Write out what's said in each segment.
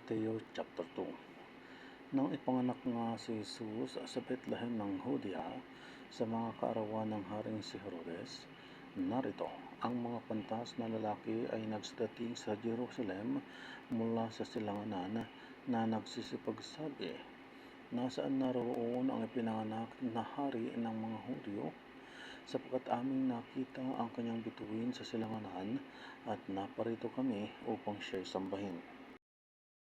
Mateo chapter 2. Nang ipanganak nga si Jesus sa Bethlehem ng Judea sa mga kaarawan ng Haring si Herodes, narito ang mga pantas na lalaki ay nagdating sa Jerusalem mula sa silanganan na nagsisipagsabi, "Nasaan naroon ang ipinanganak na hari ng mga Hudyo? Sapagkat aming nakita ang kanyang bituin sa silanganan at naparito kami upang siya'y sambahin."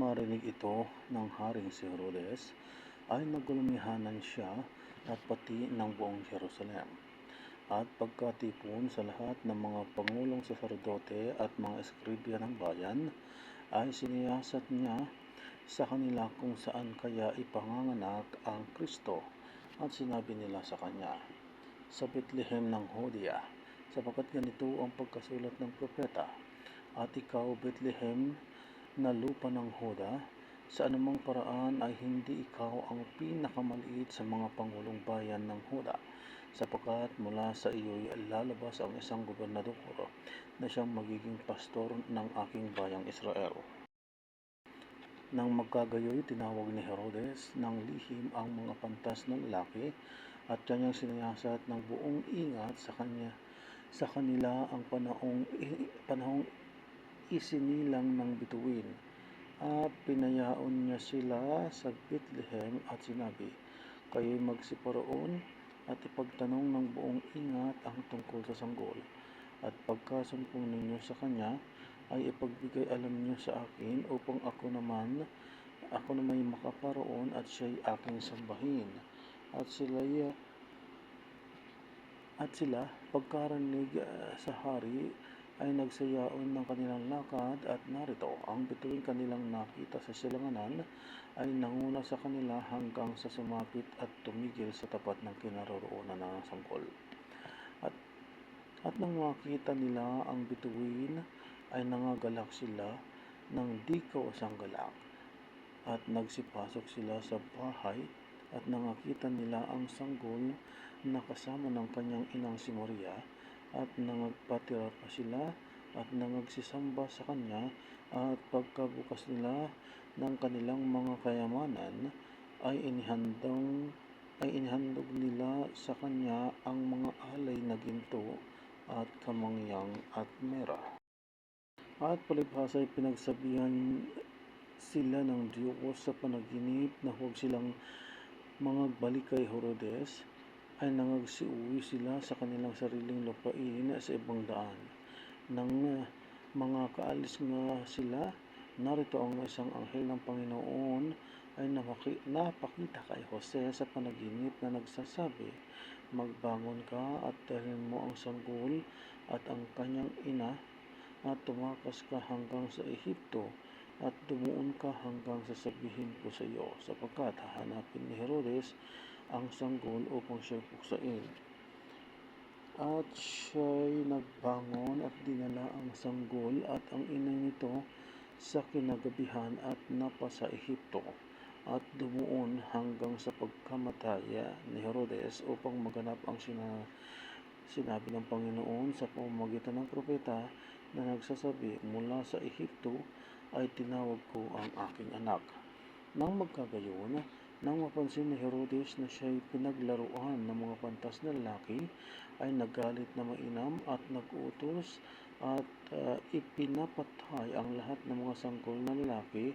Marinig ito ng Haring si Herodes, ay nagulumihanan siya at pati ng buong Jerusalem. At pagkatipon sa lahat ng mga pangulong saserdote at mga eskribya ng bayan, ay siniyasat niya sa kanila kung saan kaya ipanganganak ang Kristo, at sinabi nila sa kanya, "Sa Bethlehem ng Judea, sapagkat ganito ang pagkasulat ng propeta, at ikaw, Bethlehem, na lupa ng Huda, sa anumang paraan ay hindi ikaw ang pinakamaliit sa mga pangulong bayan ng Huda, sapagkat mula sa iyo'y lalabas ang isang gobernador na siyang magiging pastor ng aking bayang Israel." Nang magkagayoy, tinawag ni Herodes ng lihim ang mga pantas na lalaki at kanyang sinayasat ng buong ingat sa kanila ang panahong isinilang ng bituin. At pinayaon niya sila sa Bethlehem at sinabi, "Kayo'y magsiparoon at ipagtanong ng buong ingat ang tungkol sa sanggol. At pagkasumpong ninyo sa kanya, ay ipagbigay alam niyo sa akin upang ako na may makaparoon at siya'y aking sambahin." At sila pagkarinig sa hari ay nagsayaon ng kanilang lakad, at narito ang bituing kanilang nakita sa silanganan ay nanguna sa kanila hanggang sa sumapit at tumigil sa tapat ng kinaroroonan ng sanggol. At nang makita nila ang bituin, ay nangagalak sila ng di kawasang galak. At nagsipasok sila sa bahay, at nangakita nila ang sanggol na kasama ng kanyang inang si Maria, at nangagpatira pa sila at nangagsisamba sa kanya. At pagkabukas nila ng kanilang mga kayamanan, ay inihandog nila sa kanya ang mga alay na ginto at kamangyang at mera. At palibhasa ay pinagsabihan sila ng Diyos sa panaginip na huwag silang mangagbalik kay Herodes, ay nangagsiuwi sila sa kanilang sariling lupain sa ibang daan. Nang mga kaalis nga sila, narito ang isang anghel ng Panginoon ay napakita kay Jose sa panaginip na nagsasabi, "Magbangon ka at dalhin mo ang sanggol at ang kanyang ina, at tumakas ka hanggang sa Ehipto, at dumuon ka hanggang sasabihin ko sa iyo, sapagkat hahanapin ni Herodes ang sanggol upang siya'y puksain." At siya'y nagbangon at dinala ang sanggol at ang ina nito sa kinagabihan at napasa Ehipto, at dumuon hanggang sa pagkamatay ni Herodes, upang maganap ang sinabi ng Panginoon sa pamamagitan ng propeta na nagsasabi, "Mula sa Ehipto ay tinawag ko ang aking anak." Nang magkagayon, nang mapansin ni Herodes na siya'y pinaglaruan ng mga pantas na lalaki, ay nagalit na mainam at nag-utos at ipinapatay ang lahat ng mga sanggol na lalaki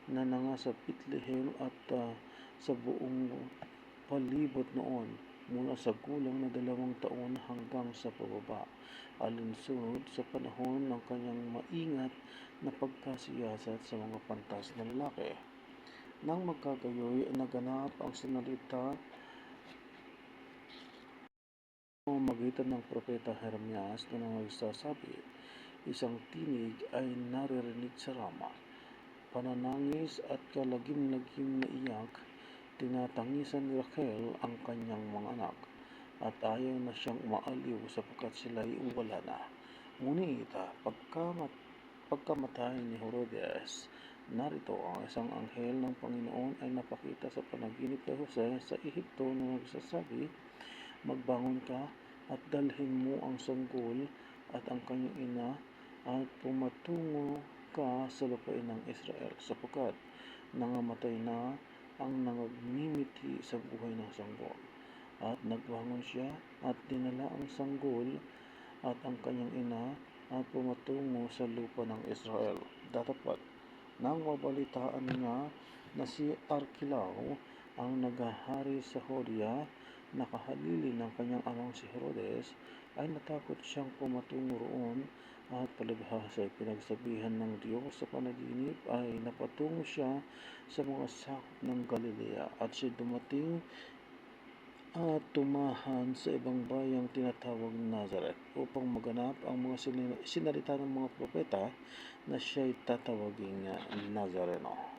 na nanga sa Bethlehem at sa buong palibot noon, mula sa gulang na 2 taon hanggang sa pababa, alinsunod sa panahon ng kanyang maingat na pagkasiyasat sa mga pantas na lalaki. Nang magkagayoy, naganap ang sinalita sa pamamagitan ng propeta Jeremias na nagsasabi, "Isang tinig ay naririnig sa Rama, pananangis at kalagim-lagim na iyak. Tinatangisan ni Rachel ang kanyang mga anak, at ayaw na siyang maaliw sapagkat sila'y wala na." Ngunit pagkamatay ni Herodes, narito ang isang anghel ng Panginoon ay napakita sa panaginip kay Jose sa Ehipto na nagsasabi, "Magbangon ka at dalhin mo ang sanggol at ang kanyang ina, at pumatungo ka sa lupain ng Israel, sapagkat nangamatay na ang nangagmimiti sa buhay ng sanggol. At nagbangon siya at dinala ang sanggol at ang kanyang ina at pumatungo sa lupa ng Israel. Datapat nang mabalitaan niya na si Arkelao ang naghahari sa Judea, nakahalili ng kanyang amang si Herodes, ay natakot siyang pumatungo roon at palibhas ay pinagsabihan ng Diyos sa panaginip ay napatungo siya sa mga sakop ng Galilea at siya dumating at tumahan sa ibang bayang tinatawag Nazareth upang maganap ang mga sinalita ng mga propeta na siya'y tatawaging Nazareno.